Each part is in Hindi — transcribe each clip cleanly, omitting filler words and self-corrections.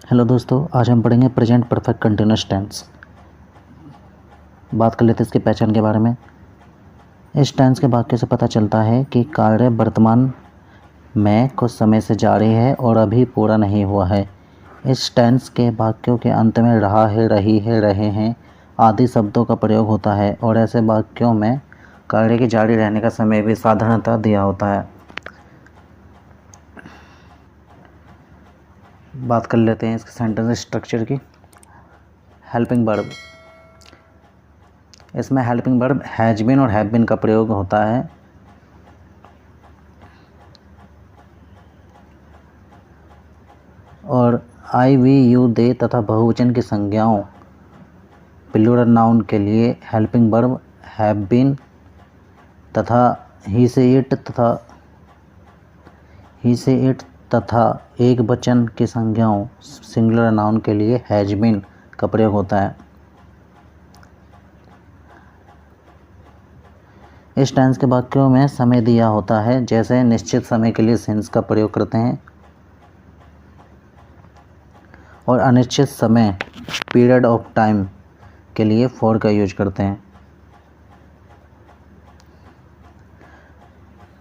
हेलो दोस्तों, आज हम पढ़ेंगे प्रेजेंट परफेक्ट कंटिन्यूअस टेंस। बात कर लेते हैं इसकी पहचान के बारे में। इस टेंस के वाक्य से पता चलता है कि कार्य वर्तमान में कुछ समय से जारी है और अभी पूरा नहीं हुआ है। इस टेंस के वाक्यों के अंत में रहा है, रही है, रहे हैं आदि शब्दों का प्रयोग होता है और ऐसे वाक्यों में कार्य के जारी रहने का समय भी साधारणतः दिया होता है। बात कर लेते हैं इसके सेंटेंस स्ट्रक्चर की। हेल्पिंग वर्ब, इसमें हेल्पिंग वर्ब हैज बीन और हैव बीन का प्रयोग होता है। और आई, वी, यू, दे तथा बहुवचन की संज्ञाओं प्लूरल नाउन के लिए हेल्पिंग वर्ब हैव बीन तथा ही से इट तथा एक वचन की संज्ञाओं सिंगुलर नाउन के लिए हैज बीन का प्रयोग होता है। इस टेंस के वाक्यों में समय दिया होता है, जैसे निश्चित समय के लिए सिंस का प्रयोग करते हैं और अनिश्चित समय पीरियड ऑफ टाइम के लिए फॉर का यूज करते हैं।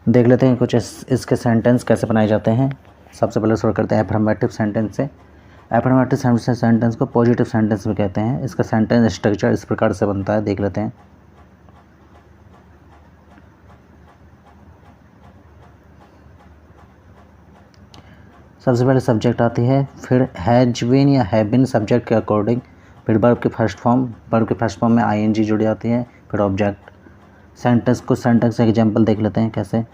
देख लेते हैं कुछ इसके सेंटेंस कैसे बनाए जाते हैं। सबसे पहले शुरू करते हैं एफर्मेटिव सेंटेंस से। एफर्मेटिव सेंटेंस को पॉजिटिव सेंटेंस भी कहते हैं। इसका सेंटेंस स्ट्रक्चर इस प्रकार से बनता है, देख लेते हैं। सबसे पहले सब्जेक्ट आती है, फिर हैज बीन या हैव बीन सब्जेक्ट के अकॉर्डिंग, फिर वर्ब की फर्स्ट फॉर्म में आईएनजी जुड़ जाती है, फिर ऑब्जेक्ट। कुछ सेंटेंस एग्जाम्पल देख लेते हैं कैसे।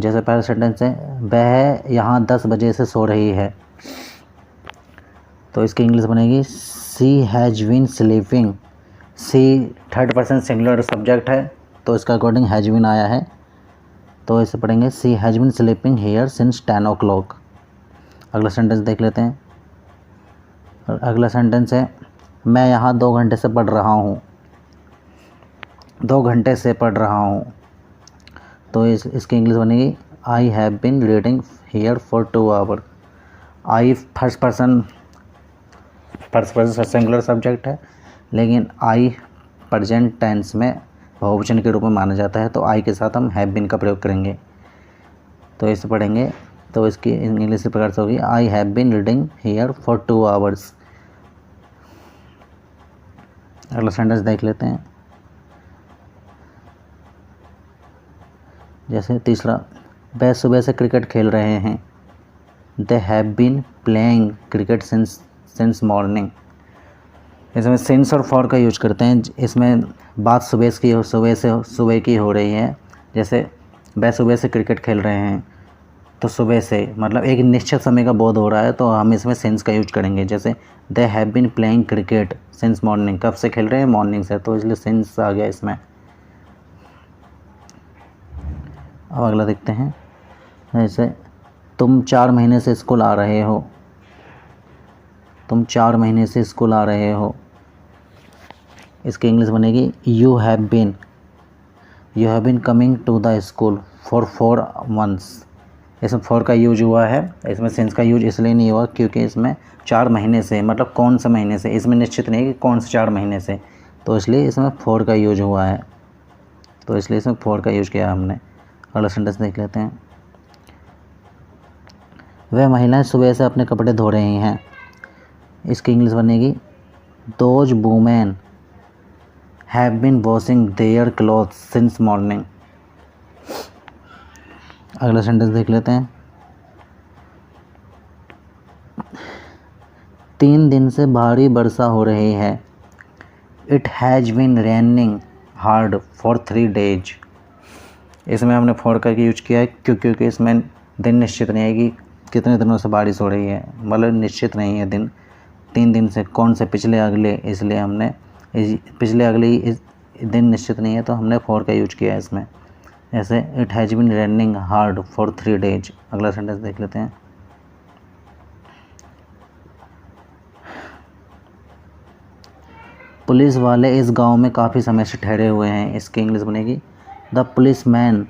जैसे पहला सेंटेंस है, वह यहाँ 10 बजे से सो रही है, तो इसकी इंग्लिश बनेगी she has been sleeping. She third person singular subject है, तो इसका अकॉर्डिंग हैज बीन आया है, तो इसे पढ़ेंगे she has been sleeping here since 10 o'clock। अगला सेंटेंस देख लेते हैं। और अगला सेंटेंस है, मैं यहाँ 2 घंटे से पढ़ रहा हूँ। 2 घंटे से पढ़ रहा हूँ, तो इसकी इंग्लिश बनेगी I have been reading here for 2 hours। I first person singular subject है, लेकिन आई प्रेजेंट टेंस में बहुवचन के रूप में माना जाता है, तो आई के साथ हम हैव बीन का प्रयोग करेंगे। तो इसे पढ़ेंगे, तो इसकी इंग्लिश इस प्रकार से होगी I have been reading here for 2 hours। अगला सेंटेंस देख लेते हैं। जैसे तीसरा, वह सुबह से क्रिकेट खेल रहे हैं। They have been playing cricket since morning. इसमें सिंस और फॉर का यूज करते हैं। इसमें बात सुबह की हो रही है। जैसे वह सुबह से क्रिकेट खेल रहे हैं, तो सुबह से मतलब एक निश्चित समय का बोध हो रहा है, तो हम इसमें सिंस का यूज करेंगे। जैसे they have been playing cricket since morning, कब से खेल रहे हैं? मॉर्निंग से, तो इसलिए सिंस आ गया इसमें। अब अगला देखते हैं। जैसे तुम 4 महीने से स्कूल आ रहे हो। तुम 4 महीने से स्कूल आ रहे हो, इसकी इंग्लिश बनेगी you have been coming to the school for 4 months। इसमें फॉर का यूज हुआ है, इसमें सिंस का यूज इसलिए नहीं हुआ क्योंकि इसमें 4 महीने से मतलब कौन से महीने से, इसमें निश्चित नहीं कि कौन से 4 महीने से, तो इसलिए इसमें फॉर का यूज हुआ है, तो इसलिए इसमें फॉर का यूज किया हमने। अगला सेंटेंस देख लेते हैं। वह महिलाएं सुबह से अपने कपड़े धो रही हैं, इसकी इंग्लिश बनेगी those women have been washing their clothes since morning. अगला सेंटेंस देख लेते हैं। 3 दिन से भारी वर्षा हो रही है। It has been raining hard for 3 days। इसमें हमने फॉर का यूज किया है क्योंकि इसमें दिन निश्चित नहीं है कि कितने दिनों से बारिश हो रही है, मतलब निश्चित नहीं है दिन। 3 दिन से कौन से, पिछले अगले, इसलिए हमने पिछले अगले दिन निश्चित नहीं है, तो हमने फॉर का यूज किया है इसमें। जैसे it has been raining hard for 3 days। अगला सेंटेंस देख लेते हैं। पुलिस वाले इस गांव में काफ़ी समय से ठहरे हुए हैं, इसकी इंग्लिश बनेगी the policeman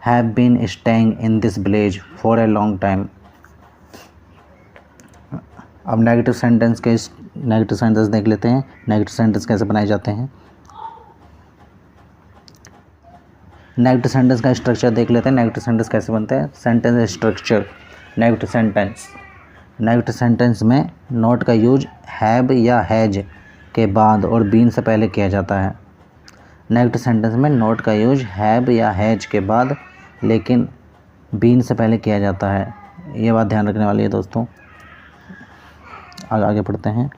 have been staying in this village for a long time. अब नेगेटिव सेंटेंस देख लेते हैं, नेगेटिव सेंटेंस कैसे बनाए जाते हैं। नेगेटिव सेंटेंस का स्ट्रक्चर देख लेते हैं, नेगेटिव सेंटेंस कैसे बनते हैं। सेंटेंस स्ट्रक्चर नेगेटिव सेंटेंस में नॉट का यूज हैव या हैज के बाद और बीन से पहले किया जाता है। नेगेटिव सेंटेंस में नॉट का यूज हैव या हैज के बाद लेकिन बीन से पहले किया जाता है। ये बात ध्यान रखने वाली है दोस्तों। आगे पढ़ते हैं,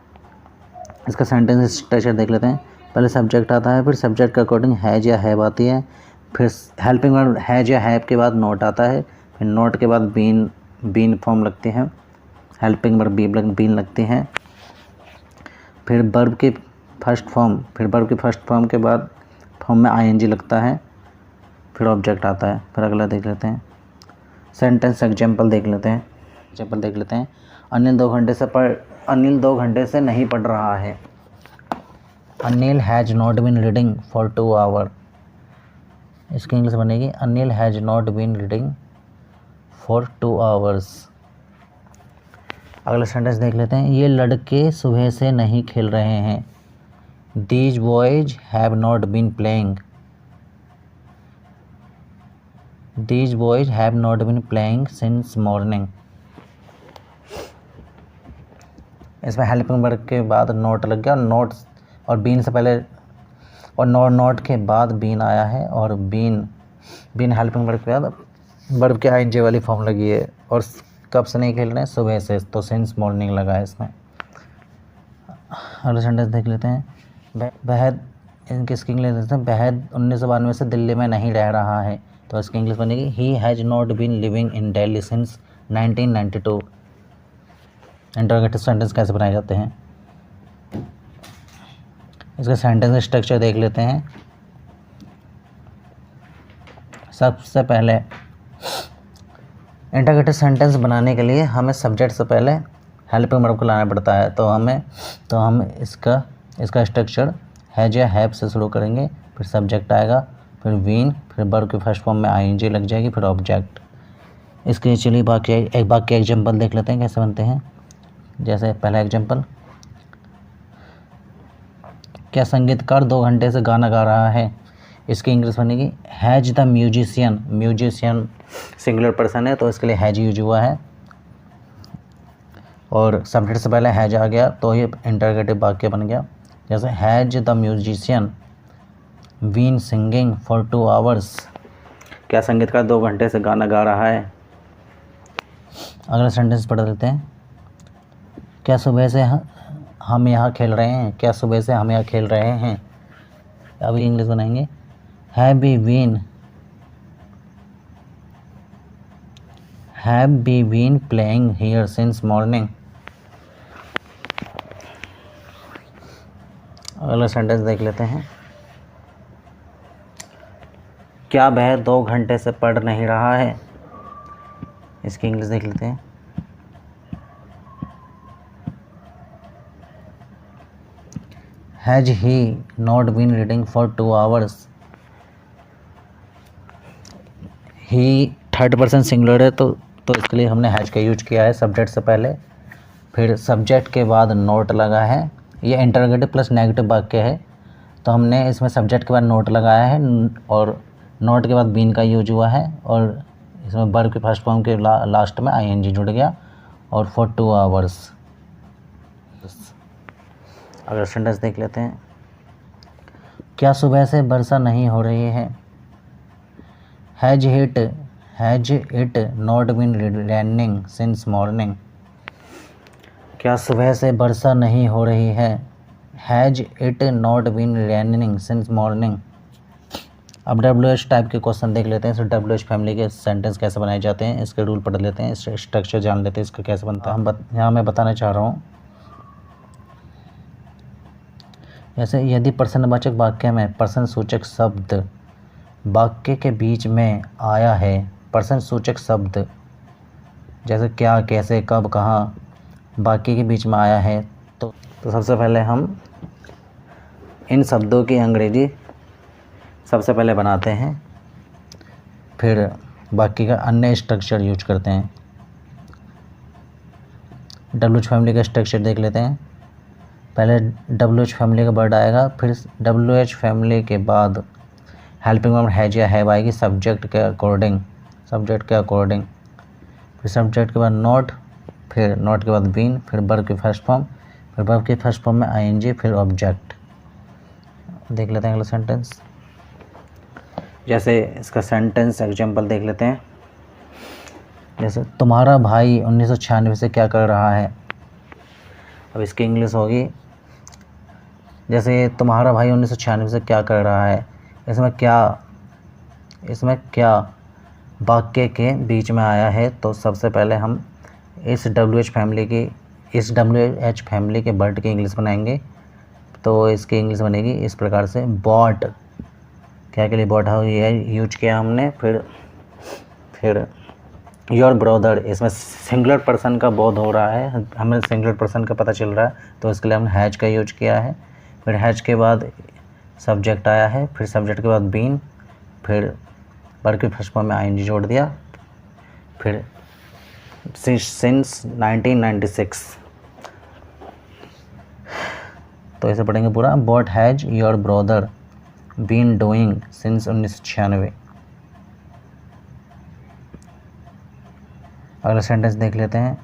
इसका सेंटेंस स्ट्रक्चर देख लेते हैं। पहले सब्जेक्ट आता है, फिर सब्जेक्ट के अकॉर्डिंग हैज या हैव आती है, फिर हेल्पिंग वर्ब हैज या हैव के बाद नॉट आता है, फिर नॉट के बाद बीन फॉर्म लगती है, हेल्पिंग वर्ब बीन लगती हैं, फिर वर्ब की फर्स्ट फॉर्म के बाद फॉर्म में आईएनजी लगता है, फिर ऑब्जेक्ट आता है। फिर अगला देख लेते हैं, सेंटेंस एग्जाम्पल देख लेते हैं। अनिल 2 घंटे से नहीं पढ़ रहा है। Anil has not been reading for 2 hour. इसकी इंग्लिश बनेगी Anil has not been reading for 2 hours. अगला सेंटेंस देख लेते हैं, ये लड़के सुबह से नहीं खेल रहे हैं। These boys have not been playing. These boys have not been playing since morning. इसमें हेल्पिंग वर्ब के बाद नोट लग गया, नोट और बीन से पहले और नोट के बाद बीन आया है, और बीन हेल्पिंग वर्ब के बाद वर्ब के आईएनजी वाली फॉर्म लगी है। और कब से नहीं खेल रहे हैं, सुबह से, तो सिंस मॉर्निंग लगा है इसमें। अगला सेंटेंस देख लेते हैं, वहद इसकी इंग्लिश देते हैं, वहद 1992 से दिल्ली में नहीं रह रहा है। तो इसकी इंग्लिश बनेगी he has not been living in Delhi since 1992। Interrogative sentence कैसे बनाए जाते हैं, इसका सेंटेंस स्ट्रक्चर देख लेते हैं। सबसे पहले इंटरोगेटिव सेंटेंस बनाने के लिए हमें सब्जेक्ट से पहले हेल्पिंग वर्ब को लाना पड़ता है। तो हम इसका स्ट्रक्चर हैज या हैव से शुरू करेंगे, फिर सब्जेक्ट आएगा, फिर बीन, फिर वर्ब की फर्स्ट फॉर्म में आईएनजी लग जाएगी, फिर ऑब्जेक्ट। इसके चलिए एक बाकी एग्जाम्पल देख लेते हैं कैसे बनते हैं। जैसे पहला एग्जाम्पल, क्या संगीतकार 2 घंटे से गाना गा रहा है। इसकी इंग्लिश बनेगी has the musician singular person है, तो इसके लिए हैज यूज हुआ है, और सब्जेक्ट से पहले हैज आ गया, तो ये इंटरोगेटिव वाक्य बन गया। जैसे has the musician been singing for 2 hours. क्या संगीतकार 2 घंटे से गाना गा रहा है। अगला सेंटेंस पढ़ लेते हैं, क्या सुबह से हम यहाँ खेल रहे हैं। क्या सुबह से हम यहाँ खेल रहे हैं। अभी इंग्लिश बनाएंगे, have we been playing here since morning. अगला सेंटेंस देख लेते हैं, क्या वह 2 घंटे से पढ़ नहीं रहा है। इसकी इंग्लिश देख लेते हैं, has he not been reading for 2 hours. He third person singular है, तो इसके लिए हमने हैज का यूज किया है सब्जेक्ट से पहले, फिर सब्जेक्ट के बाद नोट लगा है। ये इंटरोगेटिव प्लस नेगेटिव वाक्य है, तो हमने इसमें सब्जेक्ट के बाद नोट लगाया है, और नोट के बाद बीन का यूज हुआ है, और इसमें वर्ब के फर्स्ट फॉर्म के लास्ट में आईएनजी जुड़ गया, और फॉर 2 आवर्स। अगला सेंटेंस देख लेते हैं, क्या सुबह से वर्षा नहीं हो रही है। Has it not been raining since morning. क्या सुबह से वर्षा नहीं हो रही है। Has it not been raining since morning. अब WH टाइप के क्वेश्चन देख लेते हैं। इस WH फैमिली के सेंटेंस कैसे बनाए जाते हैं, इसके रूल पढ़ लेते हैं, स्ट्रक्चर जान लेते हैं इसका कैसे बनता है। यहाँ मैं बताना चाह रहा हूँ, जैसे यदि प्रश्नवाचक वाक्य में प्रश्न सूचक शब्द वाक्य के बीच में आया है, प्रश्न सूचक शब्द जैसे क्या, कैसे, कब, कहाँ वाक्य के बीच में आया है, तो सबसे पहले हम इन शब्दों की अंग्रेजी सबसे पहले बनाते हैं, फिर वाक्य का अन्य स्ट्रक्चर यूज करते हैं। WH फैमिली का स्ट्रक्चर देख लेते हैं। पहले WH फैमिली का वर्ड आएगा, फिर WH फैमिली के बाद हेल्पिंग वर्ब हैज या हैव आएगी सब्जेक्ट के अकॉर्डिंग, फिर सब्जेक्ट के बाद नॉट, फिर नॉट के बाद बीन, फिर वर्ब की फर्स्ट फॉर्म, फिर वर्ब की फर्स्ट फॉर्म में ING, फिर ऑब्जेक्ट। देख लेते हैं अगला सेंटेंस। जैसे इसका सेंटेंस एग्जाम्पल देख लेते हैं। जैसे तुम्हारा भाई 1996 से क्या कर रहा है। अब इसकी इंग्लिश होगी, जैसे तुम्हारा भाई 1996 से क्या कर रहा है, इसमें क्या वाक्य के बीच में आया है। तो सबसे पहले हम इस WH फैमिली के वर्ड की इंग्लिश बनाएंगे। तो इसकी इंग्लिश बनेगी इस प्रकार से, बॉट, क्या के लिए बॉट है ये यूज किया हमने। फिर योर ब्रदर, इसमें सिंगुलर पर्सन का बोध हो रहा है, हमें सिंगुलर पर्सन का पता चल रहा है, तो इसके लिए हमने हैज का यूज किया है। फिर हैज के बाद सब्जेक्ट आया है, फिर सब्जेक्ट के बाद बीन, फिर वर्ब की फर्स्ट फॉर्म में ING जोड़ दिया, फिर सिंस 1996। तो ऐसे पढ़ेंगे पूरा, what has your brother been doing since 1996। अगला सेंटेंस देख लेते हैं।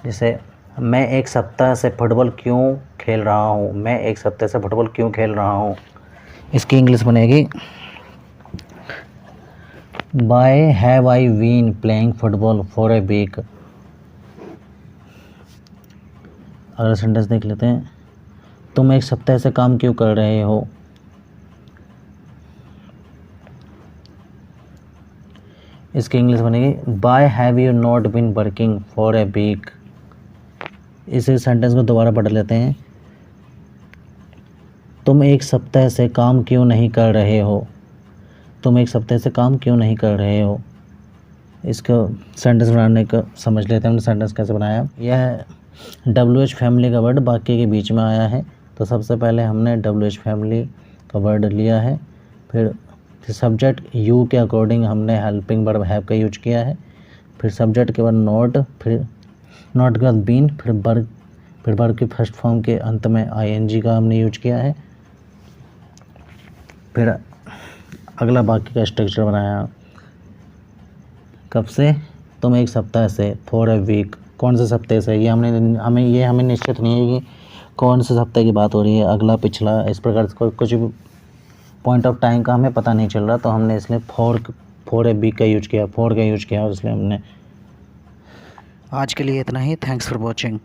जैसे मैं एक सप्ताह से फुटबॉल क्यों खेल रहा हूँ, इसकी इंग्लिश बनेगी why have I been playing football for a week. अगला सेंटेंस देख लेते हैं। तुम एक सप्ताह से काम क्यों कर रहे हो, इसकी इंग्लिश बनेगी why have you not been working for a week. इस सेंटेंस को दोबारा पढ़ लेते हैं। तुम एक सप्ताह से काम क्यों नहीं कर रहे हो, इसको सेंटेंस बनाने का समझ लेते हैं हमने सेंटेंस कैसे बनाया। यह WH फैमिली का वर्ड वाक्य के बीच में आया है, तो सबसे पहले हमने WH फैमिली का वर्ड लिया है, फिर सब्जेक्ट यू के अकॉर्डिंग हमने हेल्पिंग वर्ब हैव का यूज किया है, फिर सब्जेक्ट के बाद नॉट, फिर नॉट के बाद बीन, फिर वर्ब की फर्स्ट फॉर्म के अंत में ING का हमने यूज किया है। फिर अगला वाक्य का स्ट्रक्चर बनाया, कब से, तुम एक सप्ताह से, फॉर ए वीक, कौन से सप्ताह से, ये हमें निश्चित नहीं है कि कौन से सप्ताह की बात हो रही है, अगला पिछला, इस प्रकार से कुछ भी पॉइंट ऑफ टाइम का हमें पता नहीं चल रहा, तो हमने इसलिए फॉर ए वीक का यूज किया, और इसलिए हमने। आज के लिए इतना ही। Thanks for watching.